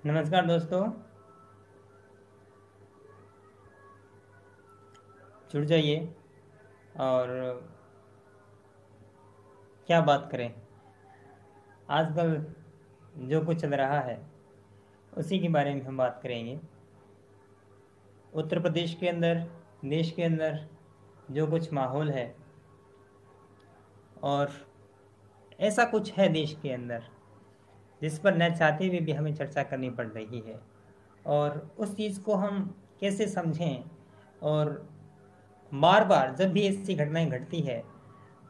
नमस्कार दोस्तों। जुड़ जाइए और क्या बात करें। आजकल जो कुछ चल रहा है उसी के बारे में हम बात करेंगे। उत्तर प्रदेश के अंदर, देश के अंदर जो कुछ माहौल है और ऐसा कुछ है देश के अंदर जिस पर न चाहते हुए भी हमें चर्चा करनी पड़ रही है, और उस चीज़ को हम कैसे समझें। और बार बार जब भी ऐसी घटनाएं घटती है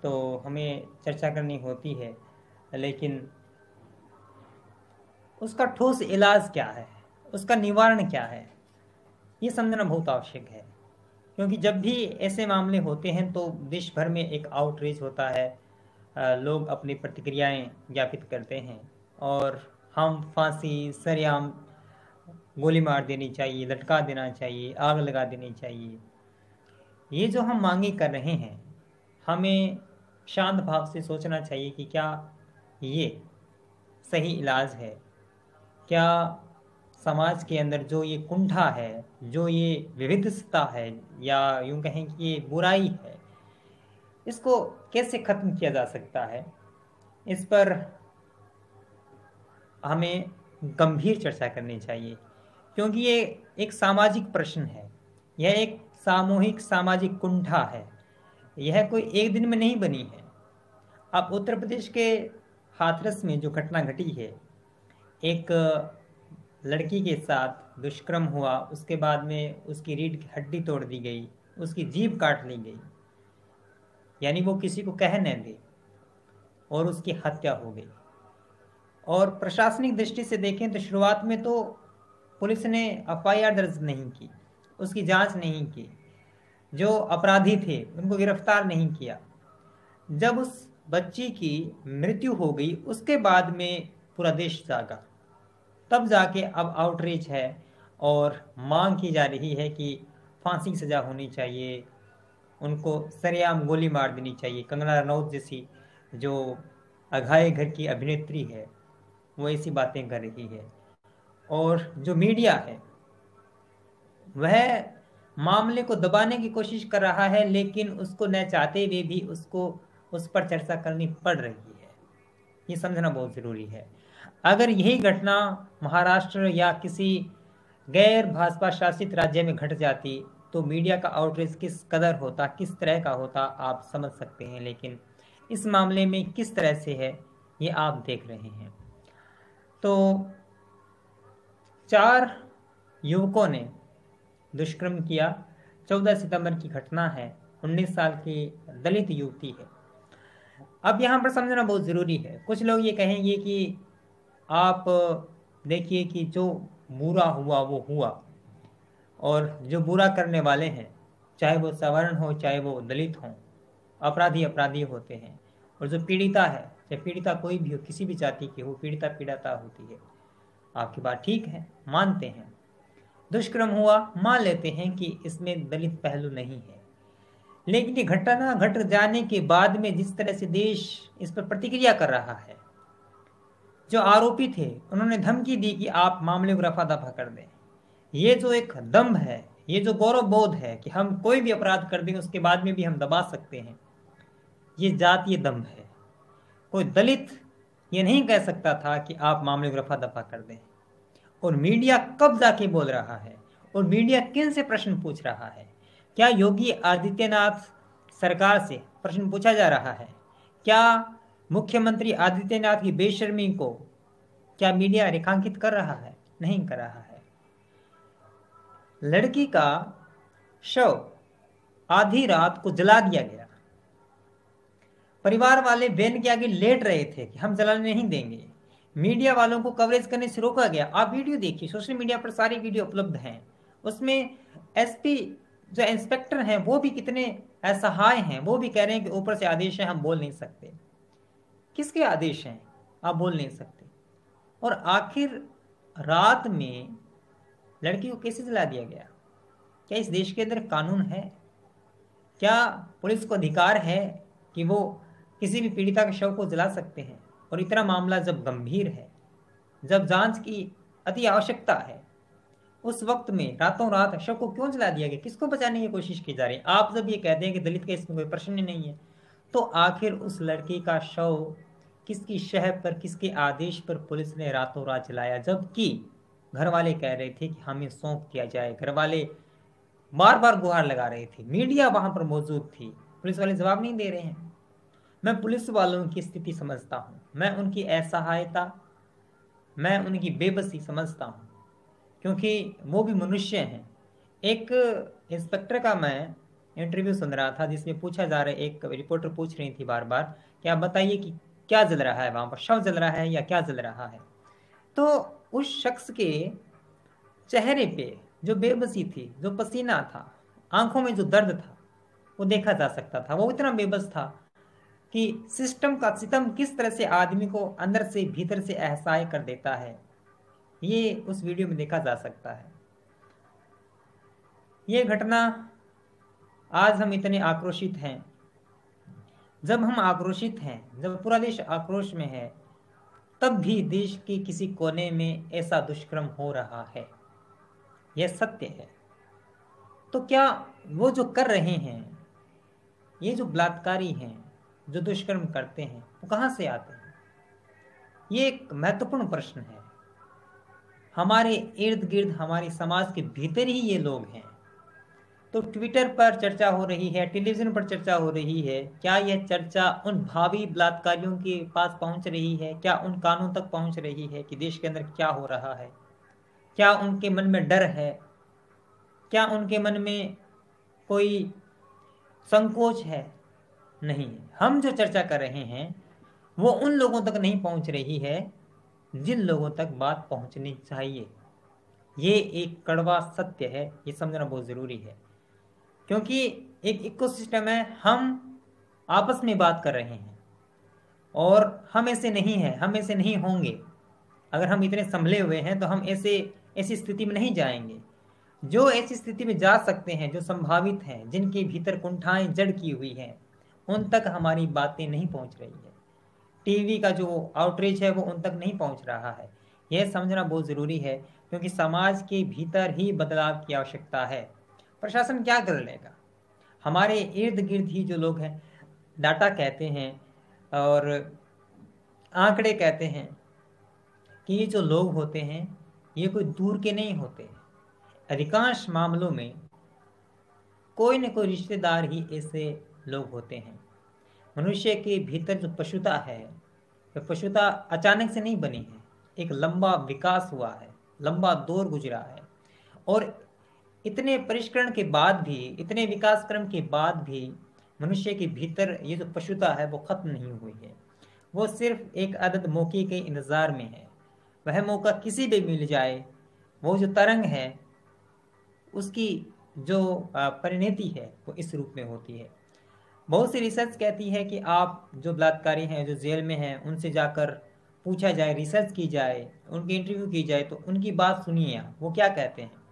तो हमें चर्चा करनी होती है, लेकिन उसका ठोस इलाज क्या है, उसका निवारण क्या है, ये समझना बहुत आवश्यक है। क्योंकि जब भी ऐसे मामले होते हैं तो देश भर में एक आउटरीच होता है। लोग अपनी प्रतिक्रियाएं ज्ञापित करते हैं और हम फांसी, सरेआम गोली मार देनी चाहिए, लटका देना चाहिए, आग लगा देनी चाहिए, ये जो हम मांगे कर रहे हैं, हमें शांत भाव से सोचना चाहिए कि क्या ये सही इलाज है। क्या समाज के अंदर जो ये कुंठा है, जो ये विविधता है, या यूं कहें कि ये बुराई है, इसको कैसे खत्म किया जा सकता है, इस पर हमें गंभीर चर्चा करनी चाहिए। क्योंकि ये एक सामाजिक प्रश्न है, यह एक सामूहिक सामाजिक कुंठा है। यह कोई एक दिन में नहीं बनी है। अब उत्तर प्रदेश के हाथरस में जो घटना घटी है, एक लड़की के साथ दुष्कर्म हुआ, उसके बाद में उसकी रीढ़ की हड्डी तोड़ दी गई, उसकी जीभ काट ली गई, यानी वो किसी को कह न दे, और उसकी हत्या हो गई। और प्रशासनिक दृष्टि से देखें तो शुरुआत में तो पुलिस ने एफआईआर दर्ज नहीं की, उसकी जांच नहीं की, जो अपराधी थे उनको गिरफ्तार नहीं किया। जब उस बच्ची की मृत्यु हो गई उसके बाद में पूरा देश जागा, तब जाके अब आउटरीच है और मांग की जा रही है कि फांसी की सजा होनी चाहिए, उनको सरेआम गोली मार देनी चाहिए। कंगना रनौत जैसी जो अघाए घर की अभिनेत्री है वो ऐसी बातें कर रही है। और जो मीडिया है वह मामले को दबाने की कोशिश कर रहा है, लेकिन उसको न चाहते हुए भी उसको उस पर चर्चा करनी पड़ रही है। ये समझना बहुत ज़रूरी है। अगर यही घटना महाराष्ट्र या किसी गैर भाजपा शासित राज्य में घट जाती तो मीडिया का आउटरीच किस कदर होता, किस तरह का होता, आप समझ सकते हैं। लेकिन इस मामले में किस तरह से है ये आप देख रहे हैं। तो 4 युवकों ने दुष्कर्म किया। 14 सितंबर की घटना है। 19 साल की दलित युवती है। अब यहाँ पर समझना बहुत ज़रूरी है। कुछ लोग ये कहेंगे कि आप देखिए कि जो बुरा हुआ वो हुआ, और जो बुरा करने वाले हैं, चाहे वो सवर्ण हो चाहे वो दलित हो, अपराधी अपराधी होते हैं। और जो पीड़िता है, चाहे पीड़िता कोई भी हो, किसी भी जाति की हो, पीड़िता पीड़िता होती है। आपकी बात ठीक है, मानते हैं। दुष्कर्म हुआ, मान लेते हैं कि इसमें दलित पहलू नहीं है। लेकिन ये घटना घट जाने के बाद में जिस तरह से देश इस पर प्रतिक्रिया कर रहा है, जो आरोपी थे उन्होंने धमकी दी कि आप मामले को रफा दफा कर दें। ये जो एक दम्भ है, ये जो गौरव बोध है कि हम कोई भी अपराध कर दें उसके बाद में भी हम दबा सकते हैं, ये जातीय दम्भ है। कोई दलित ये नहीं कह सकता था कि आप मामले को रफा दफा कर दें। और मीडिया कब जाके बोल रहा है, और मीडिया किन से प्रश्न पूछ रहा है? क्या योगी आदित्यनाथ सरकार से प्रश्न पूछा जा रहा है? क्या मुख्यमंत्री आदित्यनाथ की बेशर्मी को क्या मीडिया रेखांकित कर रहा है? नहीं कर रहा है। लड़की का शव आधी रात को जला दिया गया। परिवार वाले बहन के आगे लेट रहे थे कि हम जलाने नहीं देंगे। मीडिया वालों को कवरेज करने से रोका गया। आप वीडियो देखिए, सोशल मीडिया पर सारी वीडियो उपलब्ध हैं। उसमें एसपी जो इंस्पेक्टर हैं वो भी कितने असहाय हैं। वो भी कह रहे हैं कि ऊपर से आदेश है, हम बोल नहीं सकते। किसके आदेश हैं? आप बोल नहीं सकते। और आखिर रात में लड़की को कैसे जला दिया गया? क्या इस देश के अंदर कानून है? क्या पुलिस को अधिकार है कि वो किसी भी पीड़िता के शव को जला सकते हैं? और इतना मामला जब गंभीर है, जब जांच की अति आवश्यकता है। उस वक्त में रातों रात शव को क्यों जला दिया गया? किसको बचाने की कोशिश की जा रही है? आप जब ये कहते हैं कि दलित केस में कोई प्रश्न ही नहीं है, तो आखिर उस लड़की का शव किसकी शह पर, किसके आदेश पर पुलिस ने रातों रात जलाया, जबकि घर वाले कह रहे थे कि हमें सौंप दिया जाए। घर वाले बार बार गुहार लगा रहे थे, मीडिया वहां पर मौजूद थी, पुलिस वाले जवाब नहीं दे रहे हैं। मैं पुलिस वालों की स्थिति समझता हूँ, मैं उनकी असहायता, मैं उनकी बेबसी समझता हूँ, क्योंकि वो भी मनुष्य हैं। एक इंस्पेक्टर का मैं इंटरव्यू सुन रहा था, जिसमें पूछा जा रहा है, एक रिपोर्टर पूछ रही थी बार बार कि आप बताइए कि क्या जल रहा है वहां पर, शव जल रहा है या क्या जल रहा है? तो उस शख्स के चेहरे पे जो बेबसी थी, जो पसीना था, आंखों में जो दर्द था, वो देखा जा सकता था। वो इतना बेबस था कि सिस्टम का सितम किस तरह से आदमी को अंदर से भीतर से असहाय कर देता है, ये उस वीडियो में देखा जा सकता है। ये घटना, आज हम इतने आक्रोशित हैं। जब हम आक्रोशित हैं, जब पूरा देश आक्रोश में है, तब भी देश के किसी कोने में ऐसा दुष्कर्म हो रहा है, यह सत्य है। तो क्या वो जो कर रहे हैं, ये जो बलात्कारी हैं, जो दुष्कर्म करते हैं, वो कहां से आते हैं? ये एक महत्वपूर्ण प्रश्न है। हमारे इर्द गिर्द, हमारे समाज के भीतर ही ये लोग हैं। तो ट्विटर पर चर्चा हो रही है, टेलीविजन पर चर्चा हो रही है, क्या यह चर्चा उन भावी बलात्कारियों के पास पहुंच रही है? क्या उन कानों तक पहुंच रही है कि देश के अंदर क्या हो रहा है? क्या उनके मन में डर है? क्या उनके मन में कोई संकोच है? नहीं। हम जो चर्चा कर रहे हैं वो उन लोगों तक नहीं पहुंच रही है जिन लोगों तक बात पहुंचनी चाहिए। ये एक कड़वा सत्य है, ये समझना बहुत जरूरी है। क्योंकि एक इकोसिस्टम है, हम आपस में बात कर रहे हैं और हम ऐसे नहीं हैं, हम ऐसे नहीं होंगे। अगर हम इतने संभले हुए हैं तो हम ऐसी स्थिति में नहीं जाएंगे। जो ऐसी स्थिति में जा सकते हैं, जो संभावित हैं, जिनके भीतर कुंठाएं जड़ की हुई हैं, उन तक हमारी बातें नहीं पहुंच रही है। टीवी का जो आउटरीच है वो उन तक नहीं पहुंच रहा है। यह समझना बहुत जरूरी है, क्योंकि समाज के भीतर ही बदलाव की आवश्यकता है। प्रशासन क्या कर लेगा? हमारे इर्द गिर्द ही जो लोग हैं, डाटा कहते हैं और आंकड़े कहते हैं कि ये जो लोग होते हैं, ये कोई दूर के नहीं होते। अधिकांश मामलों में कोई न कोई रिश्तेदार ही ऐसे लोग होते हैं। मनुष्य के भीतर जो पशुता है, वह पशुता अचानक से नहीं बनी है। एक लंबा विकास हुआ है, लंबा दौर गुजरा है, और इतने परिष्करण के बाद भी, इतने विकास क्रम के बाद भी मनुष्य के भीतर ये जो पशुता है वो खत्म नहीं हुई है। वो सिर्फ एक अदद मौके के इंतजार में है। वह मौका किसी भी मिल जाए, वो जो तरंग है उसकी जो परिणति है वो इस रूप में होती है। बहुत सी रिसर्च कहती है कि आप जो बलात्कारी हैं, जो जेल में हैं, उनसे जाकर पूछा जाए, रिसर्च की जाए, उनकी इंटरव्यू की जाए, तो उनकी बात सुनिए आप, वो क्या कहते हैं।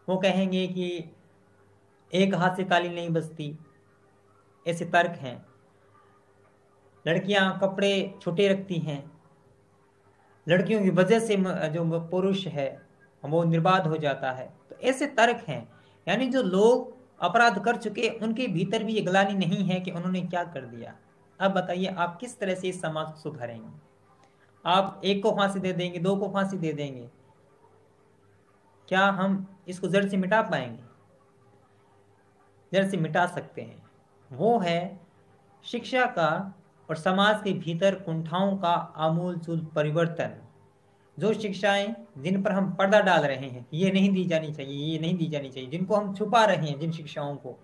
वो कहेंगे कि एक हाथ से ताली नहीं बजती, ऐसे तर्क हैं। लड़कियां कपड़े छोटे रखती हैं, लड़कियों की वजह से जो पुरुष है वो निर्बाध हो जाता है। तो ऐसे तर्क हैं। यानी जो लोग अपराध कर चुके, उनके भीतर भी ये ग्लानि नहीं है कि उन्होंने क्या कर दिया। अब बताइए आप किस तरह से इस समाज को सुधारेंगे? आप एक को फांसी दे देंगे, दो को फांसी दे देंगे, क्या हम इसको जड़ से मिटा पाएंगे? जड़ से मिटा सकते हैं, वो है शिक्षा का और समाज के भीतर कुंठाओं का आमूलचूल परिवर्तन। जो शिक्षाएं जिन पर हम पर्दा डाल रहे हैं, ये नहीं दी जानी चाहिए, ये नहीं दी जानी चाहिए, जिनको हम छुपा रहे हैं, जिन शिक्षाओं को,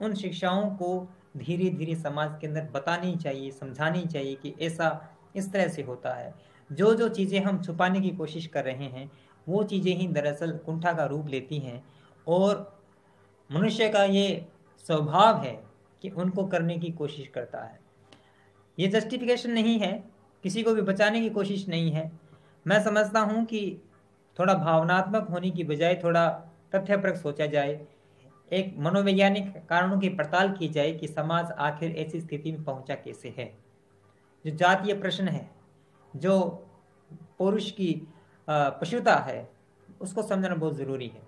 उन शिक्षाओं को धीरे धीरे समाज के अंदर बतानी चाहिए, समझानी चाहिए कि ऐसा इस तरह से होता है। जो जो चीज़ें हम छुपाने की कोशिश कर रहे हैं, वो चीज़ें ही दरअसल कुंठा का रूप लेती हैं, और मनुष्य का ये स्वभाव है कि उनको करने की कोशिश करता है। ये जस्टिफिकेशन नहीं है, किसी को भी बचाने की कोशिश नहीं है। मैं समझता हूँ कि थोड़ा भावनात्मक होने की बजाय थोड़ा तथ्यपरक सोचा जाए, एक मनोवैज्ञानिक कारणों की पड़ताल की जाए कि समाज आखिर ऐसी स्थिति में पहुंचा कैसे है। जो जातीय प्रश्न है, जो पुरुष की पशुता है, उसको समझना बहुत ज़रूरी है।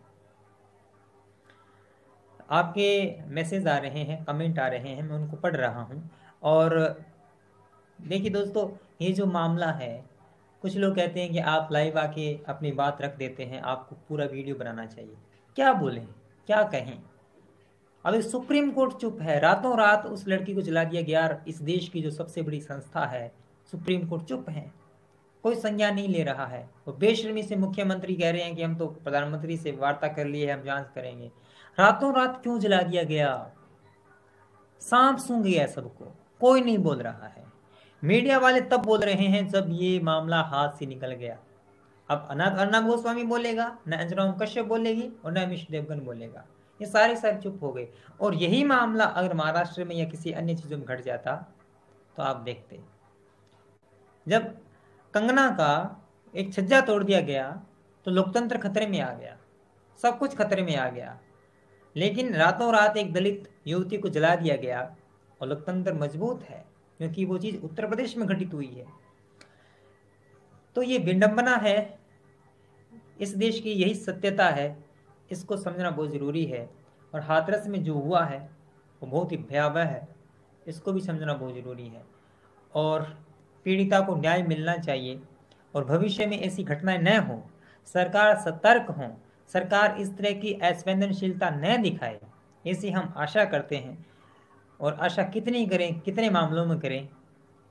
आपके मैसेज आ रहे हैं, कमेंट आ रहे हैं, मैं उनको पढ़ रहा हूँ। और देखिए दोस्तों, ये जो मामला है, कुछ लोग कहते हैं कि आप लाइव आके अपनी बात रख देते हैं, आपको पूरा वीडियो बनाना चाहिए। क्या बोलें, क्या कहें? अभी सुप्रीम कोर्ट चुप है, रातों रात उस लड़की को जला दिया गया। इस देश की जो सबसे बड़ी संस्था है सुप्रीम कोर्ट चुप है, कोई संज्ञान नहीं ले रहा है। वो बेशर्मी से मुख्यमंत्री कह रहे हैं कि हम तो प्रधानमंत्री से वार्ता कर लिए, हम जांच करेंगे। रातों रात क्यों जला दिया गया? सांप सूंघ गया सबको, कोई नहीं बोल रहा है। मीडिया वाले तब बोल रहे हैं जब ये मामला हाथ से निकल गया। अब अर्नब गोस्वामी बोलेगा, न अंजना कश्यप बोलेगी और न अमिश देवगन बोलेगा, ये सारे चुप हो गए। और यही मामला अगर महाराष्ट्र में या किसी अन्य चीजों में घट जाता तो आप देखते। जब कंगना का एक छज्जा तोड़ दिया गया तो लोकतंत्र खतरे में आ गया, सब कुछ खतरे में आ गया। लेकिन रातों रात एक दलित युवती को जला दिया गया और लोकतंत्र मजबूत है, क्योंकि वो चीज उत्तर प्रदेश में घटित हुई है। तो ये विडंबना है, इस देश की यही सत्यता है, इसको समझना बहुत जरूरी है। और हाथरस में जो हुआ है वो बहुत ही भयावह है, इसको भी समझना बहुत जरूरी है। और पीड़िता को न्याय मिलना चाहिए और भविष्य में ऐसी घटनाएं न हो। सरकार सतर्क हो, सरकार इस तरह की असंवेदनशीलता न दिखाए, ऐसी हम आशा करते हैं। और आशा कितनी करें, कितने मामलों में करें,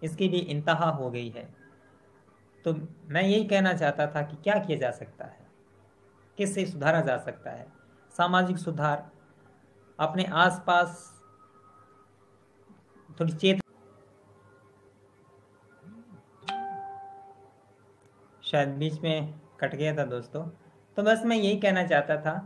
इसकी भी इंतहा हो गई है। तो मैं यही कहना चाहता था कि क्या किया जा सकता है, किससे सुधारा जा सकता है। सामाजिक सुधार, अपने आसपास थोड़ी चेत, शायद बीच में कट गया था दोस्तों। तो बस मैं यही कहना चाहता था